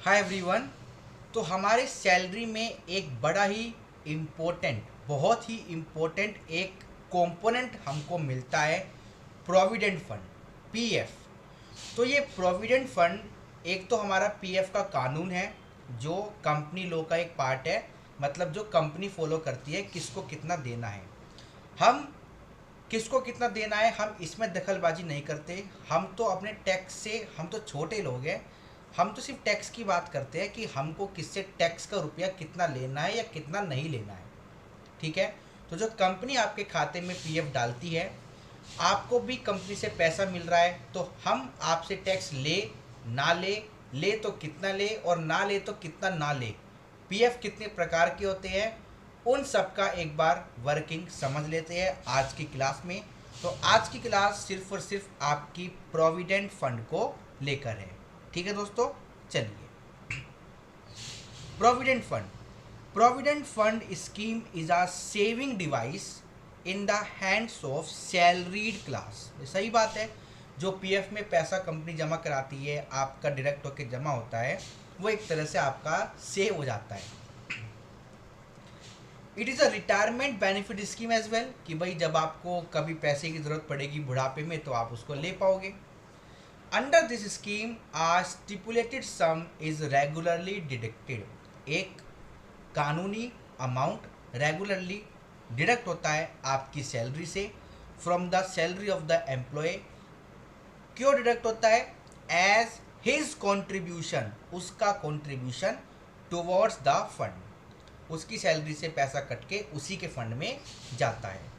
Hi everyone. तो हमारे salary में एक बड़ा ही इम्पोर्टेंट बहुत ही इम्पोर्टेंट एक कंपोनेंट हमको मिलता है, प्रोविडेंट फंड, पीएफ। तो ये प्रोविडेंट फंड एक तो हमारा पीएफ का कानून है जो कंपनी लॉ का एक पार्ट है। मतलब जो कंपनी फॉलो करती है किसको कितना देना है। हम किसको कितना देना है हम इसमें दखलबाजी नहीं करते। हम तो अपने टैक्स से, हम तो छोटे लोग हैं, हम तो सिर्फ टैक्स की बात करते हैं कि हमको किससे टैक्स का रुपया कितना लेना है या कितना नहीं लेना है। ठीक है। तो जो कंपनी आपके खाते में पीएफ डालती है, आपको भी कंपनी से पैसा मिल रहा है, तो हम आपसे टैक्स ले ना ले तो कितना ले और ना ले तो कितना ना ले, पीएफ कितने प्रकार के होते हैं, उन सब का एक बार वर्किंग समझ लेते हैं आज की क्लास में। तो आज की क्लास सिर्फ और सिर्फ आपकी प्रोविडेंट फंड को लेकर है। ठीक है दोस्तों, चलिए। Provident fund scheme is a saving device in the hands of salaried class. सही बात है। जो पीएफ में पैसा कंपनी जमा कराती है, आपका डायरेक्ट होकर जमा होता है, वो एक तरह से आपका सेव हो जाता है। It is a retirement benefit scheme as well, कि भाई जब आपको कभी पैसे की ज़रूरत पड़ेगी बुढ़ापे में तो आप उसको ले पाओगे। Under this scheme a stipulated sum is regularly deducted. एक कानूनी अमाउंट रेगुलरली डिडक्ट होता है आपकी सैलरी से, from the salary of the employee. क्यों डिडक्ट होता है? एज हिज कॉन्ट्रीब्यूशन, उसका कॉन्ट्रीब्यूशन टुवर्ड्स द फंड, उसकी सैलरी से पैसा कट के उसी के फंड में जाता है।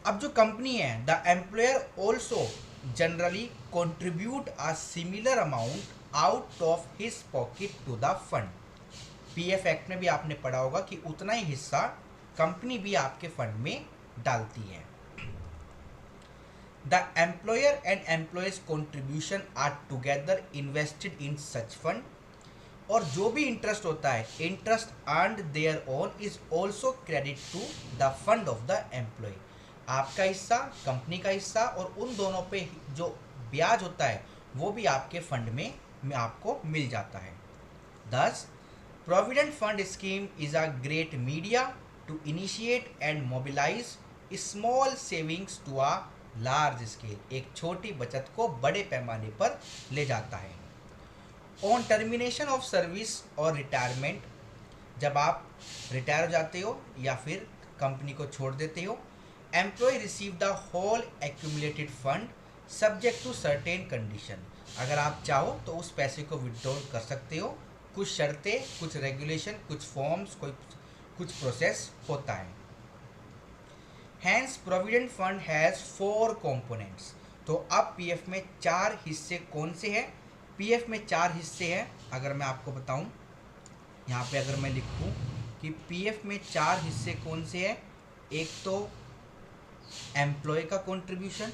अब जो कंपनी है, the employer also generally contribute a similar amount out of his pocket to the fund। PF act में भी आपने पढ़ा होगा कि उतना ही हिस्सा कंपनी भी आपके फंड में डालती है। The employer and employees contribution are together invested in such fund. और जो भी इंटरेस्ट होता है, interest earned thereon is also credit to the fund of the employee. आपका हिस्सा, कंपनी का हिस्सा, और उन दोनों पे जो ब्याज होता है वो भी आपके फंड में आपको मिल जाता है। Thus, provident fund scheme is a great media to initiate and mobilise small savings to a large scale. एक छोटी बचत को बड़े पैमाने पर ले जाता है। ऑन टर्मिनेशन ऑफ सर्विस और रिटायरमेंट, जब आप रिटायर हो जाते हो या फिर कंपनी को छोड़ देते हो, employee receive the whole accumulated fund subject to certain condition. अगर आप चाहो तो उस पैसे को विड्रॉ कर सकते हो। कुछ शर्तें, कुछ रेगुलेशन, कुछ फॉर्म्स, कुछ प्रोसेस होता है। Hence provident fund has 4 components. तो अब पीएफ में 4 हिस्से कौन से हैं? पीएफ में 4 हिस्से हैं। अगर मैं आपको बताऊं, यहाँ पे अगर मैं लिखूं कि पीएफ में 4 हिस्से कौन से हैं, एक तो एम्प्लॉय का कंट्रीब्यूशन,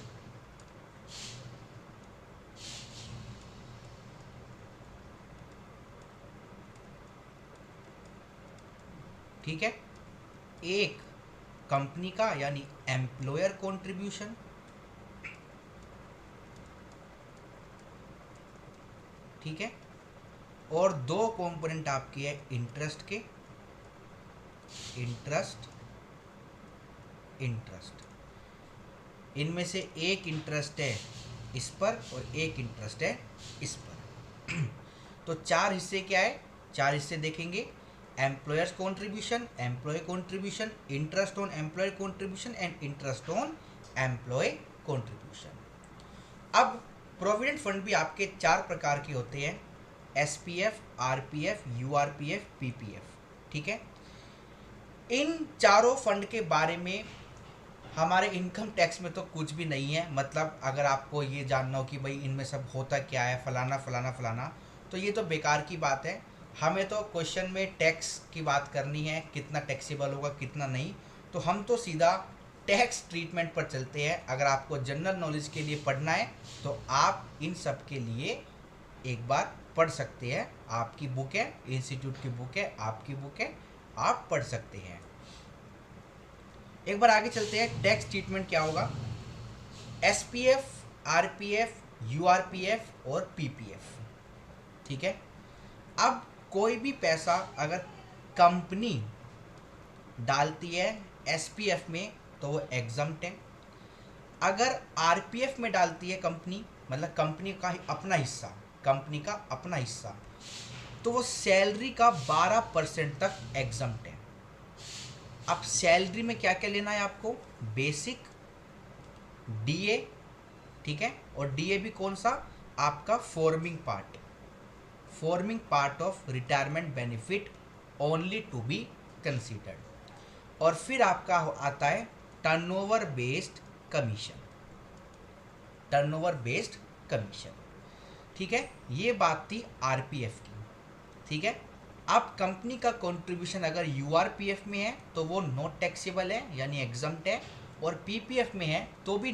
ठीक है, एक कंपनी का यानी एम्प्लॉयर कंट्रीब्यूशन, ठीक है, और 2 कंपोनेंट आपके है इंटरेस्ट के, इंटरेस्ट, इनमें से एक इंटरेस्ट है इस पर और एक इंटरेस्ट है इस पर। तो 4 हिस्से क्या है? 4 हिस्से देखेंगे। Employers contribution, employee contribution, interest on employee contribution and interest on employee contribution. अब प्रोविडेंट फंड भी आपके 4 प्रकार के होते हैं, एसपीएफ, आरपीएफ, यूआरपीएफ, पीपीएफ। ठीक है। इन चारों फंड के बारे में हमारे इनकम टैक्स में तो कुछ भी नहीं है। मतलब अगर आपको ये जानना हो कि भाई इनमें सब होता क्या है, फलाना फलाना फलाना, तो ये तो बेकार की बात है। हमें तो क्वेश्चन में टैक्स की बात करनी है, कितना टैक्सेबल होगा कितना नहीं। तो हम तो सीधा टैक्स ट्रीटमेंट पर चलते हैं। अगर आपको जनरल नॉलेज के लिए पढ़ना है तो आप इन सब के लिए एक बार पढ़ सकते हैं। आपकी बुक है, इंस्टीट्यूट की बुक है, आपकी बुक है, आप पढ़ सकते हैं। एक बार आगे चलते हैं। टैक्स ट्रीटमेंट क्या होगा? एसपीएफ, आरपीएफ, यूआरपीएफ और पीपीएफ। ठीक है। अब कोई भी पैसा अगर कंपनी डालती है एसपीएफ में तो वो एग्जम्प्ट है। अगर आरपीएफ में डालती है कंपनी, मतलब कंपनी का ही अपना हिस्सा, कंपनी का अपना हिस्सा, तो वो सैलरी का 12% तक एग्जम्प्ट है। अब सैलरी में क्या क्या लेना है आपको, बेसिक, डीए, ठीक है, और डीए भी कौन सा, आपका forming part of retirement benefit only to be considered. और फिर आपका आता है टर्नओवर बेस्ड कमीशन, ठीक है। ये बात थी आरपीएफ की, ठीक है। अब कंपनी का कंट्रीब्यूशन अगर यूआरपीएफ में है तो वो नॉट टैक्सेबल है, यानी एग्जम्प्ट है, और पीपीएफ में है तो भी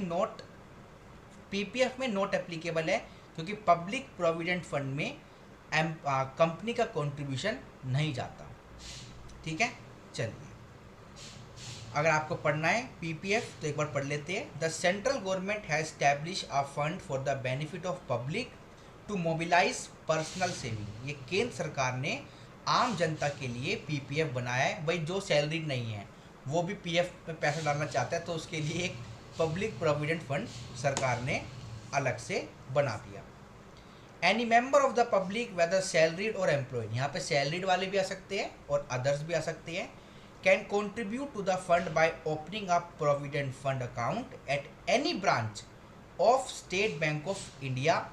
पीपीएफ में नॉट एप्लीकेबल है, क्योंकि पब्लिक प्रोविडेंट फंड में कंपनी का कंट्रीब्यूशन नहीं जाता, ठीक है। चलिए, अगर आपको पढ़ना है पीपीएफ तो एक बार पढ़ लेते हैं। The central government has establish a fund for the benefit of public to mobilise personal saving. ये केंद्र सरकार ने आम जनता के लिए पीपीएफ बनाया है। भाई जो सैलरी नहीं है वो भी पीएफ में पैसा डालना चाहता है तो उसके लिए एक पब्लिक प्रोविडेंट फंड सरकार ने अलग से बना दिया। Any member of the public whether salaried or employed, यहाँ पे सैलरीड वाले भी आ सकते हैं और अदर्स भी आ सकते हैं, can contribute to the fund by opening up provident fund account at any branch of State Bank of India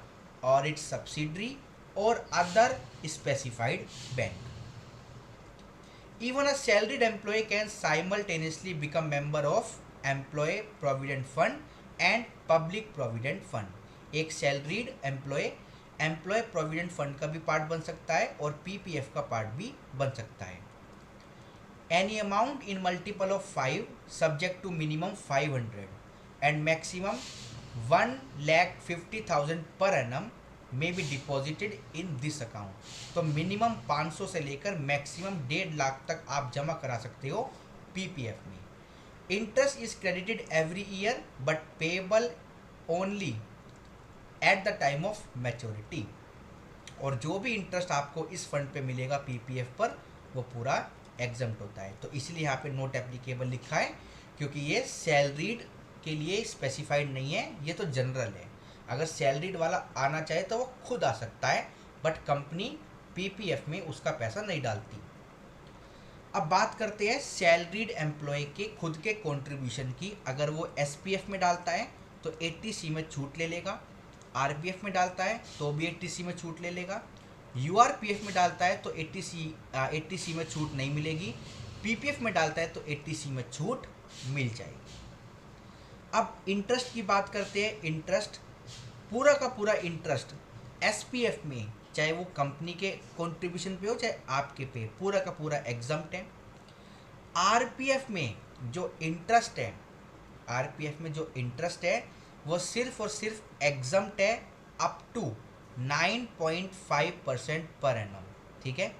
or its subsidiary or other specified bank. Even a salaried employee can simultaneously become member of employee provident fund and public provident fund. एक salaried employee provident fund का भी part बन सकता है और PPF का part भी बन सकता है। Any amount in multiple of 5 subject to minimum 500 and maximum 1,50,000 per annum may be deposited in this account. तो मिनिमम 500 से लेकर मैक्सिमम 1.5 लाख तक आप जमा करा सकते हो पीपीएफ में। Interest is credited every year but payable only at the time of maturity. और जो भी इंटरेस्ट आपको इस फंड पे मिलेगा पीपीएफ पर वो पूरा एग्जम्प्ट होता है। तो इसलिए यहाँ पे नोट एप्लीकेबल लिखा है, क्योंकि ये सैलरीड के लिए स्पेसिफाइड नहीं है, ये तो जनरल है। अगर सैलरीड वाला आना चाहे तो वो खुद आ सकता है, बट कंपनी पीपीएफ में उसका पैसा नहीं डालती। अब बात करते हैं सैलरीड एम्प्लॉय के खुद के कंट्रीब्यूशन की। अगर वो एसपीएफ में डालता है तो 80C में छूट ले लेगा, आरपीएफ में डालता है तो भी 80C में छूट ले लेगा, यूआरपीएफ में डालता है तो 80C में छूट नहीं मिलेगी, पीपीएफ में डालता है तो 80C में छूट मिल जाएगी। अब इंटरेस्ट की बात करते हैं। इंटरेस्ट, पूरा का पूरा इंटरेस्ट एसपीएफ में, चाहे वो कंपनी के कंट्रीब्यूशन पे हो चाहे आपके पे, पूरा का पूरा एग्जम्प्ट है। आरपीएफ में जो इंटरेस्ट है वो सिर्फ और सिर्फ एग्जम्प्ट है अप टू 9.5% पर एनम, ठीक है।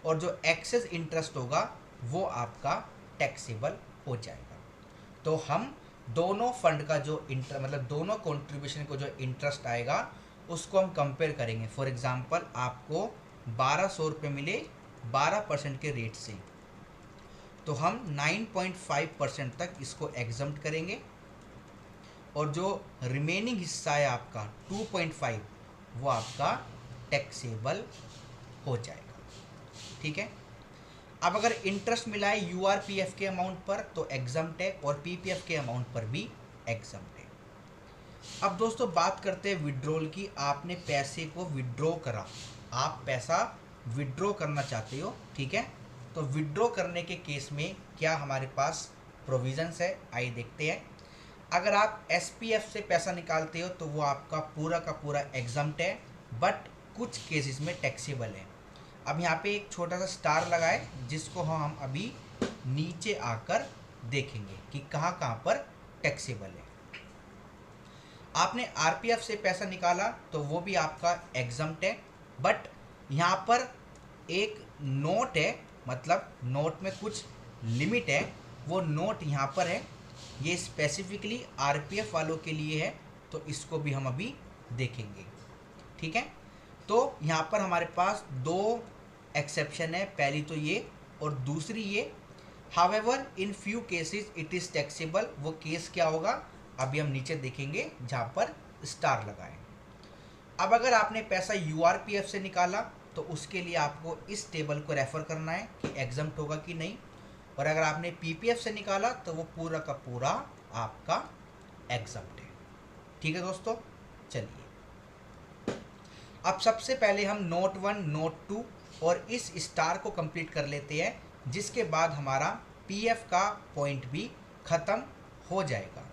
और जो एक्सेस इंटरेस्ट होगा वो आपका टैक्सेबल हो जाएगा। तो हम दोनों फंड का जो मतलब दोनों कंट्रीब्यूशन को जो इंटरेस्ट आएगा उसको हम कंपेयर करेंगे। फॉर एग्जांपल आपको 1200 रुपये मिले 12% के रेट से, तो हम 9.5% तक इसको एग्जम्प्ट करेंगे और जो रिमेनिंग हिस्सा है आपका 2.5 वो आपका टैक्सेबल हो जाएगा, ठीक है। अब अगर इंटरेस्ट मिला है यूआरपीएफ के अमाउंट पर तो एग्जम्प्ट है और पीपीएफ के अमाउंट पर भी एग्जम्प्ट है। अब दोस्तों बात करते हैं विड्रॉल की। आपने पैसे को विड्रॉ करा, आप पैसा विड्रॉ करना चाहते हो, ठीक है। तो विड्रॉ करने के केस में क्या हमारे पास प्रोविजंस है, आइए देखते हैं। अगर आप एसपीएफ से पैसा निकालते हो तो वो आपका पूरा का पूरा एग्जम्प्ट है, बट कुछ केसेस में टैक्सेबल है। अब यहाँ पे एक छोटा सा स्टार लगाए जिसको हम अभी नीचे आकर देखेंगे कि कहाँ कहाँ पर टैक्सेबल है। आपने आरपीएफ से पैसा निकाला तो वो भी आपका एग्जम्प्ट है, बट यहाँ पर एक नोट है, मतलब नोट में कुछ लिमिट है। वो नोट यहाँ पर है, ये स्पेसिफिकली आरपीएफ वालों के लिए है, तो इसको भी हम अभी देखेंगे, ठीक है। तो यहाँ पर हमारे पास दो एक्सेप्शन है, पहली तो ये और दूसरी ये। However in few cases it is taxable. वो केस क्या होगा अभी हम नीचे देखेंगे जहाँ पर स्टार लगाएं। अब अगर आपने पैसा यूआरपीएफ से निकाला तो उसके लिए आपको इस टेबल को रेफर करना है कि एग्जम्प्ट होगा कि नहीं, और अगर आपने पीपीएफ से निकाला तो वो पूरा का पूरा आपका एग्जम्प्ट है। ठीक है दोस्तों, चलिए अब सबसे पहले हम नोट 1 नोट 2 और इस स्टार को कंप्लीट कर लेते हैं, जिसके बाद हमारा पीएफ का पॉइंट भी खत्म हो जाएगा।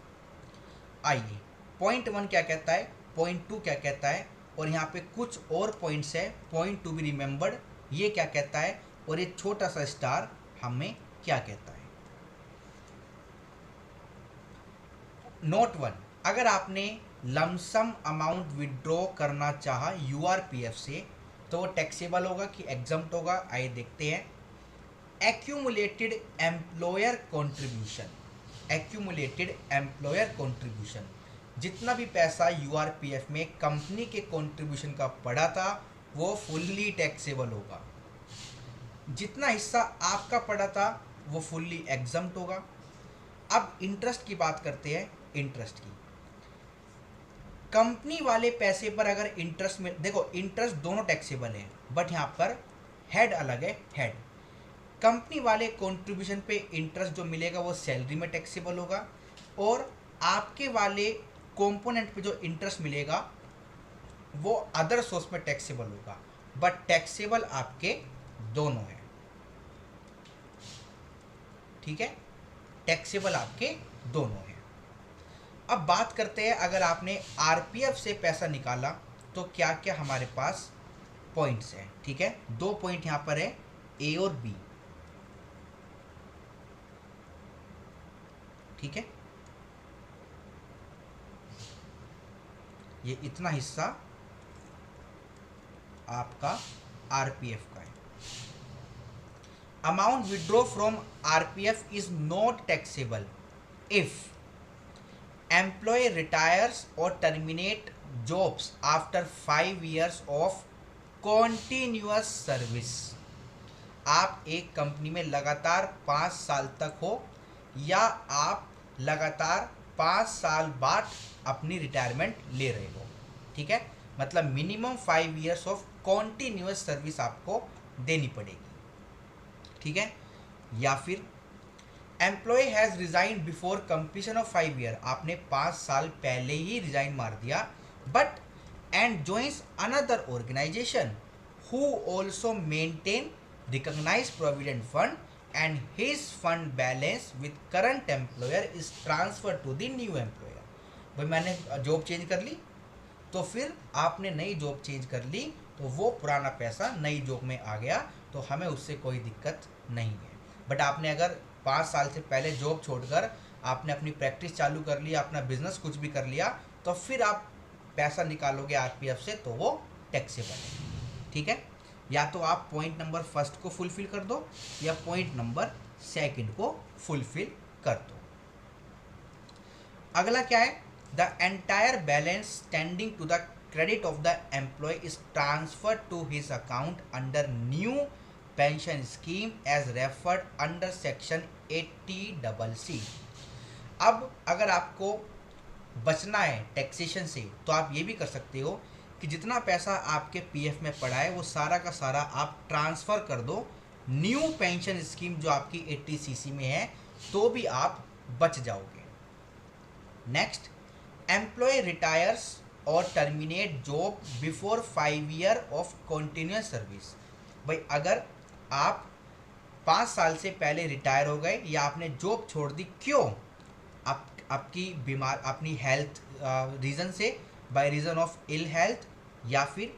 आइए, पॉइंट 1 क्या कहता है, पॉइंट 2 क्या कहता है, और यहाँ पे कुछ और पॉइंट्स है, पॉइंट टू बी रिमेंबर्ड ये क्या कहता है, और ये छोटा सा स्टार हमें क्या कहता है। नोट 1, अगर आपने लमसम अमाउंट विड्रॉ करना चाहा यूआरपीएफ से तो वो टैक्सेबल होगा कि एग्जम्प्ट होगा, आइए देखते हैं। Accumulated employer contribution, accumulated employer contribution, जितना भी पैसा यूआरपीएफ में कंपनी के कंट्रीब्यूशन का पड़ा था वो फुल्ली टैक्सेबल होगा। जितना हिस्सा आपका पड़ा था वो फुल्ली एग्जम्प्ट होगा। अब इंटरेस्ट की बात करते हैं। इंटरेस्ट की, कंपनी वाले पैसे पर अगर इंटरेस्ट में, देखो इंटरेस्ट दोनों टैक्सेबल है बट यहाँ पर हेड अलग है। हेड कंपनी वाले कंट्रीब्यूशन पे इंटरेस्ट जो मिलेगा वो सैलरी में टैक्सेबल होगा, और आपके वाले कंपोनेंट पे जो इंटरेस्ट मिलेगा वो अदर सोर्स में टैक्सेबल होगा, बट टैक्सेबल आपके दोनों है। ठीक है, टैक्सेबल आपके दोनों है। अब बात करते हैं, अगर आपने आरपीएफ से पैसा निकाला तो क्या क्या हमारे पास पॉइंट्स हैं। ठीक है, दो पॉइंट यहां पर है, ए और बी। ठीक है, ये इतना हिस्सा आपका आरपीएफ का है। Amount withdraw from RPF is not taxable if employ retires or terminate jobs after 5 years of continuous service. आप एक कंपनी में लगातार 5 साल तक हो या आप लगातार 5 साल बाद अपनी रिटायरमेंट ले रहे हो। ठीक है, मतलब minimum 5 years of continuous service आपको देनी पड़ेगी। ठीक है, या फिर employee has resign before completion of 5 year, आपने 5 साल पहले ही रिजाइन मार दिया, but and joins another organisation who also maintain recognise provident fund and his fund balance with current employer is transfer to the new employer. भाई मैंने job change कर ली तो फिर आपने नई जॉब चेंज कर ली तो वो पुराना पैसा नई जॉब में आ गया, तो हमें उससे कोई दिक्कत नहीं है। बट आपने अगर 5 साल से पहले जॉब छोड़कर आपने अपनी प्रैक्टिस चालू कर लिया, अपना बिजनेस कुछ भी कर लिया, तो फिर आप पैसा निकालोगे आरपीएफ से तो वो टैक्सेबल है। ठीक है, या तो आप पॉइंट नंबर फर्स्ट को फुलफिल कर दो या पॉइंट नंबर सेकंड को फुलफिल कर दो। अगला क्या है, the entire balance standing to the credit of the employee is transferred to his account under new pension scheme as referred under section 80cc। अब अगर आपको बचना है टैक्सेशन से तो आप ये भी कर सकते हो कि जितना पैसा आपके पीएफ में पड़ा है वो सारा का सारा आप ट्रांसफ़र कर दो न्यू पेंशन स्कीम जो आपकी 80cc में है, तो भी आप बच जाओगे। Next, employ retires or terminate job before 5 year of continuous service. भाई अगर आप 5 साल से पहले रिटायर हो गए या आपने जॉब छोड़ दी, क्यों? आपकी बीमार अपनी हेल्थ रीज़न से, by reason of ill health, या फिर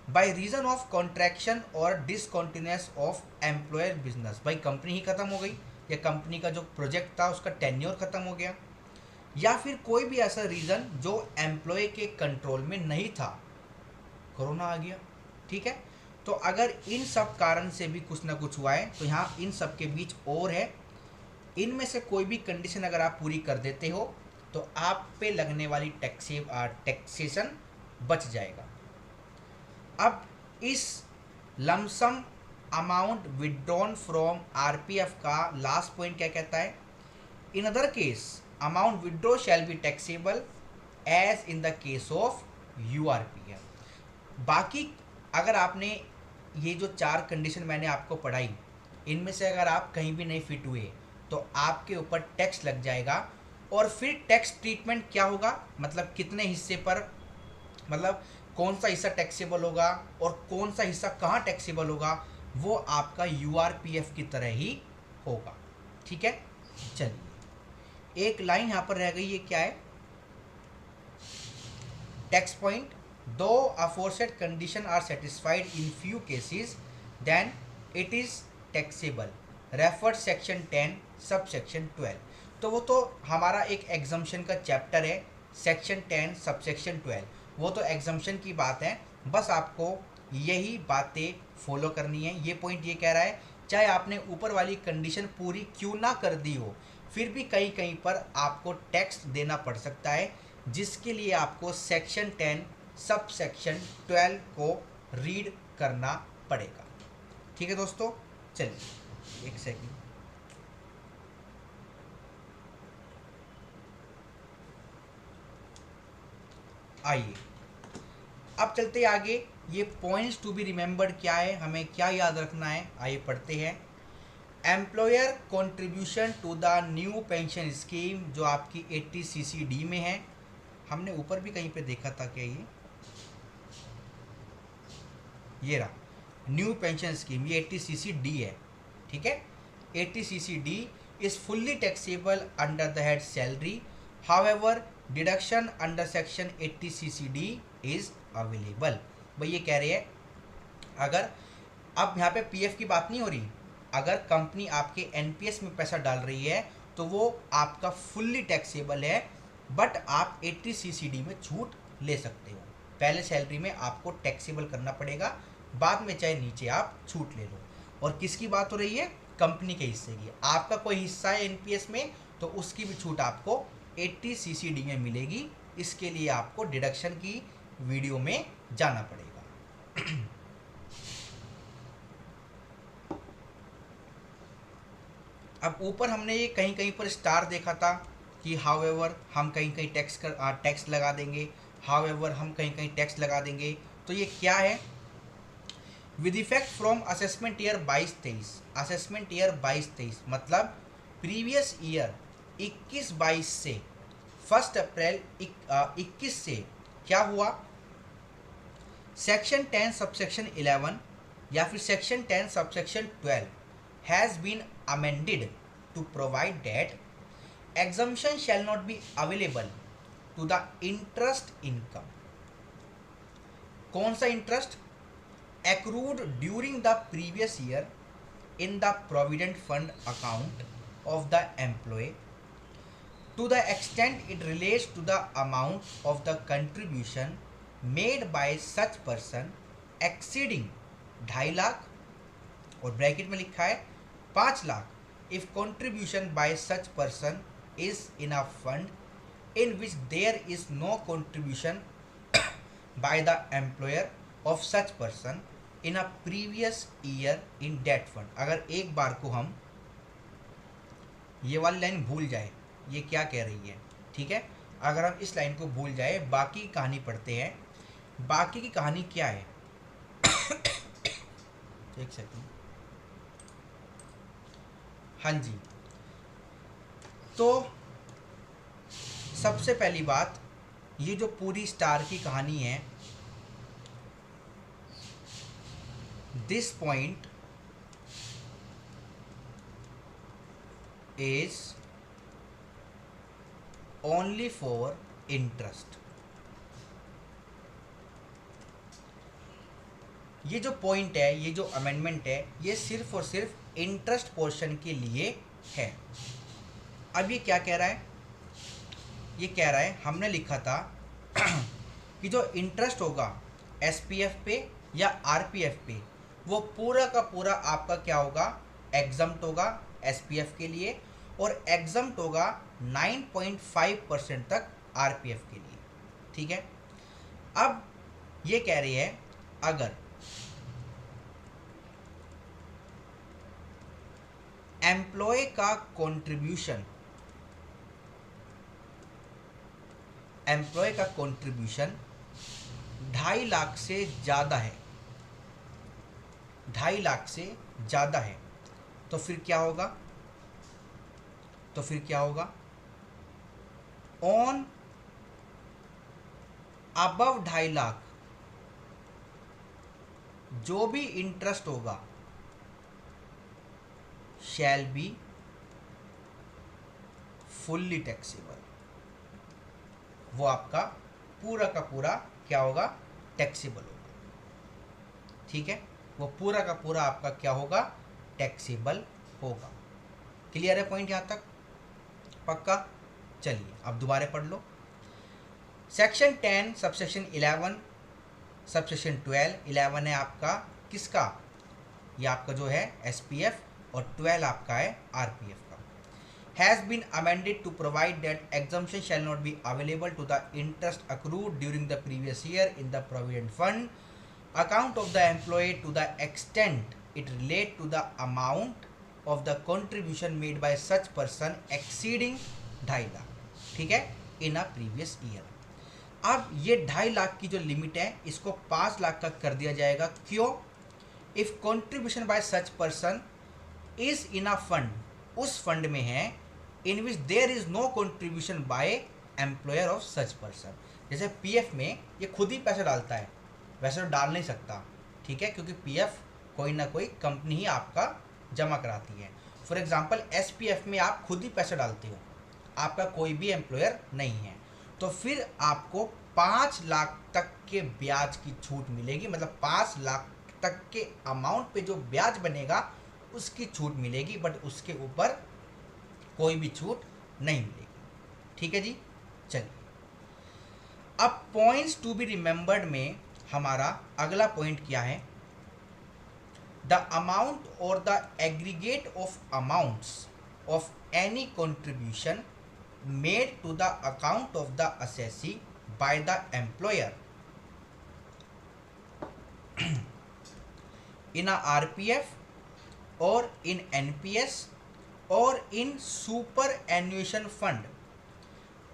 by reason of contraction or discontinuance of employer business. भाई कंपनी ही ख़त्म हो गई या कंपनी का जो प्रोजेक्ट था उसका टेन्योर ख़त्म हो गया, या फिर कोई भी ऐसा रीज़न जो एम्प्लॉय के कंट्रोल में नहीं था, कोरोना आ गया। ठीक है, तो अगर इन सब कारण से भी कुछ ना कुछ हुआ है तो यहाँ इन सब के बीच और है, इनमें से कोई भी कंडीशन अगर आप पूरी कर देते हो तो आप पे लगने वाली टैक्सेशन बच जाएगा। अब इस lump sum amount withdrawn from RPF का लास्ट पॉइंट क्या कहता है? In other case amount withdraw shall be taxable as in the case of URPF. बाकी अगर आपने ये जो 4 कंडीशन मैंने आपको पढ़ाई, इनमें से अगर आप कहीं भी नहीं फिट हुए तो आपके ऊपर टैक्स लग जाएगा। और फिर टैक्स ट्रीटमेंट क्या होगा, मतलब कितने हिस्से पर, मतलब कौन सा हिस्सा टैक्सेबल होगा और कौन सा हिस्सा कहाँ टैक्सेबल होगा, वो आपका यूआरपीएफ की तरह ही होगा। ठीक है, चलिए एक लाइन यहाँ पर रह गई, ये क्या है? टैक्स पॉइंट, दो aforesaid condition are satisfied in few cases then it is taxable, refer section 10 sub section 12। तो वो तो हमारा एक एग्जम्पशन का चैप्टर है, सेक्शन 10 सब सेक्शन 12, वो तो एग्जम्पशन की बात है। बस आपको यही बातें फॉलो करनी है। ये पॉइंट ये कह रहा है चाहे आपने ऊपर वाली कंडीशन पूरी क्यों ना कर दी हो, फिर भी कहीं कहीं पर आपको टैक्स देना पड़ सकता है, जिसके लिए आपको सेक्शन 10 सब सेक्शन 12 को रीड करना पड़ेगा। ठीक है दोस्तों, चलिए एक सेकंड। आइए अब चलते आगे। ये पॉइंट्स टू बी रिमेंबर्ड क्या है, हमें क्या याद रखना है, आइए पढ़ते हैं। Employer contribution to the new pension scheme, जो आपकी 80 CCD में है। हमने ऊपर भी कहीं पे देखा था क्या, ये रहा न्यू पेंशन स्कीम, ये 80 CCD है। ठीक है, 80 CCD is fully taxable under the head salary, however deduction under section 80 CCD is available. भाई ये कह रहे हैं अगर, अब यहाँ पे पीएफ की बात नहीं हो रही, अगर कंपनी आपके एनपीएस में पैसा डाल रही है तो वो आपका फुल्ली टैक्सेबल है, बट आप 80 CCD में छूट ले सकते हो। पहले सैलरी में आपको टैक्सेबल करना पड़ेगा, बाद में चाहे नीचे आप छूट ले लो। और किसकी बात हो रही है? कंपनी के हिस्से की। आपका कोई हिस्सा है एनपीएस में तो उसकी भी छूट आपको 80 CCD में मिलेगी। इसके लिए आपको डिडक्शन की वीडियो में जाना पड़ेगा। अब ऊपर हमने ये कहीं कहीं पर स्टार देखा था कि हाउएवर हम कहीं कहीं टैक्स लगा देंगे, हाउएवर हम कहीं कहीं टैक्स लगा देंगे। तो ये क्या है? With effect from assessment year 22-23, assessment year 22-23 मतलब प्रीवियस ईयर 21-22 से 1 अप्रैल 21 से क्या हुआ? सेक्शन 10 सबसेक्शन 11 या फिर section 10 subsection 12 has been amended to provide that exemption shall not be available to the interest income। कौन सा interest? accrued during the previous year in the provident fund account of the employee to the extent it relates to the amount of the contribution made by such person exceeding 2.5 lakh, और bracket में लिखा है 5 lakh if contribution by such person is in a fund in which there is no contribution by the employer of such person in a previous year in that fund। अगर एक बार को हम ये वाली लाइन भूल जाए, ये क्या कह रही है, ठीक है, अगर हम इस लाइन को भूल जाए, बाकी की कहानी पढ़ते हैं। बाकी की कहानी क्या है? एक सेकंड, हाँ जी। तो सबसे पहली बात, ये जो पूरी स्टार की कहानी है, this point is only for interest. ये जो पॉइंट है, ये जो अमेंडमेंट है, ये सिर्फ और सिर्फ इंटरेस्ट पोर्शन के लिए है। अब ये क्या कह रहा है? ये कह रहा है, हमने लिखा था कि जो इंटरेस्ट होगा एसपीएफ पे या आरपीएफ पे, वो पूरा का पूरा आपका क्या होगा? एग्जम्प्ट होगा एसपीएफ के लिए, और एग्जम्प्ट होगा 9.5% तक आरपीएफ के लिए। ठीक है, अब ये कह रही है अगर एम्प्लॉय का कंट्रीब्यूशन, एम्प्लॉय का कंट्रीब्यूशन 2.5 लाख से ज़्यादा है, 2.5 लाख से ज़्यादा है, तो फिर क्या होगा, तो फिर क्या होगा, ऑन अबव 2.5 लाख जो भी इंटरेस्ट होगा शैल बी फुल्ली टैक्सेबल, वो आपका पूरा का पूरा क्या होगा, टैक्सेबल होगा। ठीक है, वो पूरा का पूरा आपका क्या होगा, टैक्सेबल होगा। क्लियर है पॉइंट यहाँ तक, पक्का? चलिए अब दोबारा पढ़ लो। सेक्शन 10 सबसेक्शन 11 सबसेक्शन 11 है आपका किसका, ये आपका जो है एसपीएफ, और 12 आपका है आरपीएफ का। Has been amended to provide that exemption shall not be available to the interest accrued during the previous year in the provident fund account of the employee to the extent it relate to the amount of the contribution made by such person exceeding 2.5 lakh. ठीक है, इन a previous year. अब ये 2.5 लाख की जो limit है इसको 5 लाख का कर दिया जाएगा। क्यों? If contribution by such person is in a fund, उस फंड में है in which there is no contribution by employer of such person. जैसे पीएफ में ये खुद ही पैसा डालता है, वैसे तो डाल नहीं सकता, ठीक है, क्योंकि पीएफ कोई ना कोई कंपनी ही आपका जमा कराती है। फॉर एग्जांपल एसपीएफ में आप खुद ही पैसा डालते हो, आपका कोई भी एम्प्लॉयर नहीं है, तो फिर आपको 5 लाख तक के ब्याज की छूट मिलेगी। मतलब 5 लाख तक के अमाउंट पे जो ब्याज बनेगा उसकी छूट मिलेगी, बट उसके ऊपर कोई भी छूट नहीं मिलेगी। ठीक है जी, चलिए अब पॉइंट्स टू बी रिमेंबर्ड में हमारा अगला पॉइंट क्या है, the amount or the aggregate of amounts of any contribution made to the account of the assessee by the employer in a RPF or in NPS or in superannuation fund,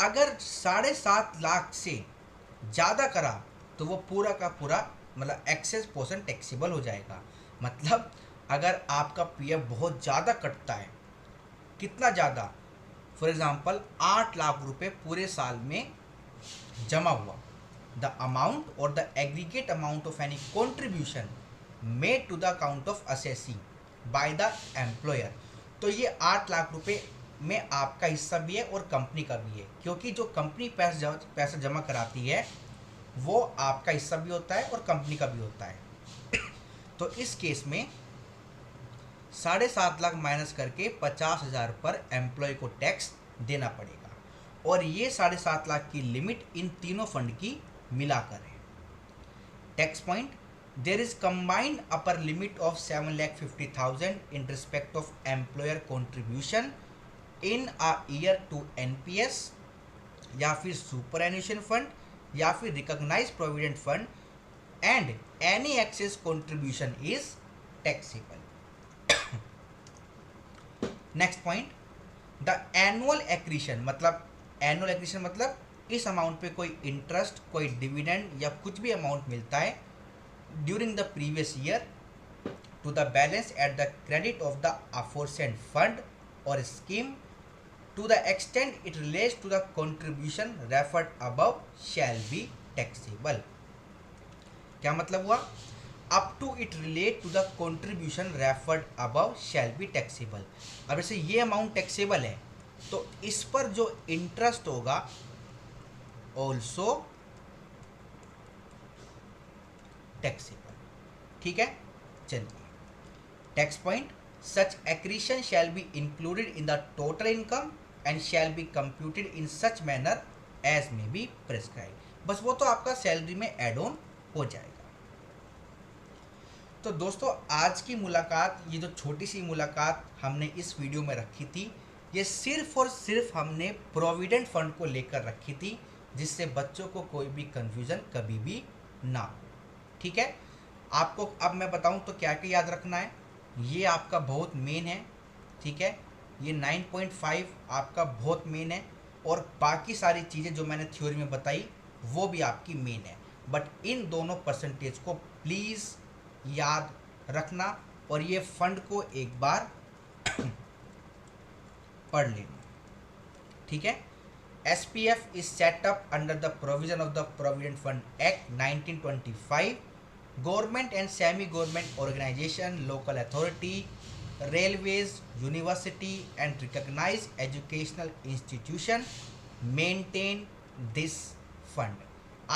अगर 7.5 लाख से ज़्यादा करा तो वो पूरा का पूरा मतलब एक्सेस पोर्शन टैक्सेबल हो जाएगा। मतलब अगर आपका पीएफ बहुत ज़्यादा कटता है, कितना ज़्यादा, फॉर एग्जाम्पल 8 लाख रुपए पूरे साल में जमा हुआ, the amount or the aggregate amount of any contribution made to the account of assessee by the employer, तो ये 8 लाख रुपए में आपका हिस्सा भी है और कंपनी का भी है, क्योंकि जो कंपनी पैसा जमा कराती है वो आपका हिस्सा भी होता है और कंपनी का भी होता है। तो इस केस में 7.5 लाख माइनस करके 50,000 पर एम्प्लॉय को टैक्स देना पड़ेगा, और ये 7.5 लाख की लिमिट इन तीनों फंड की मिलाकर है। Tax point, there is combined upper limit of 7,50,000 in respect of employer contribution in a year to NPS या फिर सुपरएन्यूएशन फंड या फिर recognise provident fund, and any excess contribution is taxable. Next point, the annual accretion, मतलब annual accretion मतलब इस amount पे कोई interest, कोई डिविडेंड या कुछ भी अमाउंट मिलता है during the previous year to the balance at the credit of the aforesaid fund or scheme to the extent it relates to the contribution referred above shall be taxable. क्या मतलब हुआ? Up to it relate to the contribution referred above shall be taxable. अब जैसे ये amount taxable है तो इस पर जो इंटरेस्ट होगा ऑल्सो टैक्सेबल। ठीक है, चलिए tax point, such accretion shall be included in the total income and shall be computed in such manner as may be prescribe. बस वो तो आपका सैलरी में एड ऑन हो जाएगा। तो दोस्तों आज की मुलाकात, ये जो छोटी सी मुलाकात हमने इस वीडियो में रखी थी, ये सिर्फ और सिर्फ हमने प्रोविडेंट फंड को लेकर रखी थी, जिससे बच्चों को कोई भी कन्फ्यूज़न कभी भी ना हो। ठीक है, आपको अब मैं बताऊं तो क्या क्या याद रखना है। ये आपका बहुत मेन है, ठीक है, ये 9.5 आपका बहुत मेन है, और बाकी सारी चीज़ें जो मैंने थ्योरी में बताई वो भी आपकी मेन है। बट इन दोनों परसेंटेज को प्लीज़ याद रखना, और ये फंड को एक बार पढ़ लेना, ठीक है। SPF is set up under the provision of the Provident Fund Act 1925. Government and semi-government organization, local authority, railways, university and recognized educational institution maintain this fund.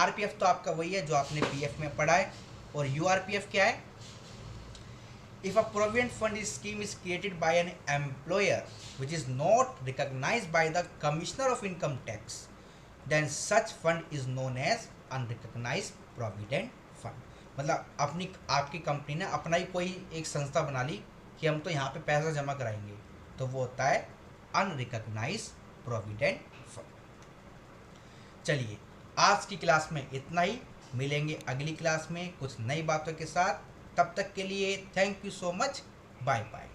RPF तो आपका वही है जो आपने PF में पढ़ा है, और URPF क्या है? If a provident fund scheme is created by an employer which is not recognized by the Commissioner of Income Tax, then such fund is known as unrecognized provident fund. मतलब अपनी आपकी company ने अपना ही कोई एक संस्था बना ली कि हम तो यहाँ पे पैसा जमा कराएंगे, तो वो होता है अनरिकग्नाइज प्रोविडेंट फंड। चलिए, आज की क्लास में इतना ही, मिलेंगे अगली क्लास में कुछ नई बातों के साथ। तब तक के लिए thank you so much, bye bye.